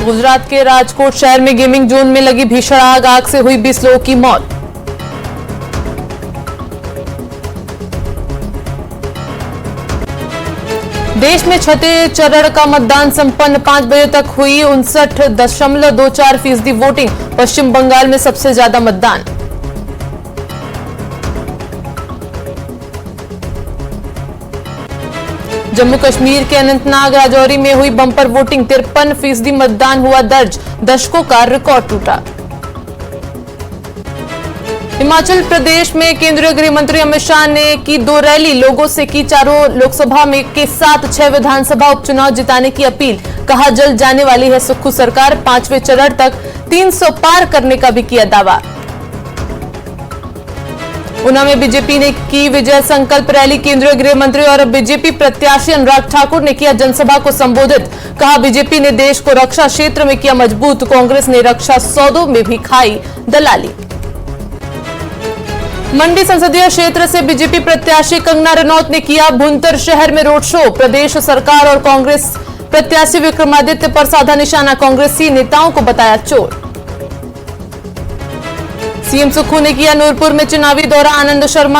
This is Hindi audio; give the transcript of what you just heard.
गुजरात के राजकोट शहर में गेमिंग जोन में लगी भीषण आग से हुई 20 लोगों की मौत। देश में छठे चरण का मतदान संपन्न 5 बजे तक हुई 59.24% वोटिंग। पश्चिम बंगाल में सबसे ज्यादा मतदान। जम्मू कश्मीर के अनंतनाग राजौरी में हुई बम्पर वोटिंग। 53% मतदान हुआ दर्ज। दशकों का रिकॉर्ड टूटा। हिमाचल प्रदेश में केंद्रीय गृह मंत्री अमित शाह ने की 2 रैली। लोगों से की चारों लोकसभा में के साथ 6 विधानसभा उपचुनाव जिताने की अपील। कहा जल्द जाने वाली है सुक्खू सरकार। 5वें चरण तक 300 पार करने का भी किया दावा। ऊना में बीजेपी ने की विजय संकल्प रैली। केंद्रीय गृह मंत्री और बीजेपी प्रत्याशी अनुराग ठाकुर ने किया जनसभा को संबोधित। कहा बीजेपी ने देश को रक्षा क्षेत्र में किया मजबूत। कांग्रेस ने रक्षा सौदों में भी खाई दलाली। मंडी संसदीय क्षेत्र से बीजेपी प्रत्याशी कंगना रनौत ने किया भुंतर शहर में रोड शो। प्रदेश सरकार और कांग्रेस प्रत्याशी विक्रमादित्य पर साधा निशाना। कांग्रेसी नेताओं को बताया चोर। सीएम सुक्खू ने किया नूरपुर में चुनावी दौरा। आनंद शर्मा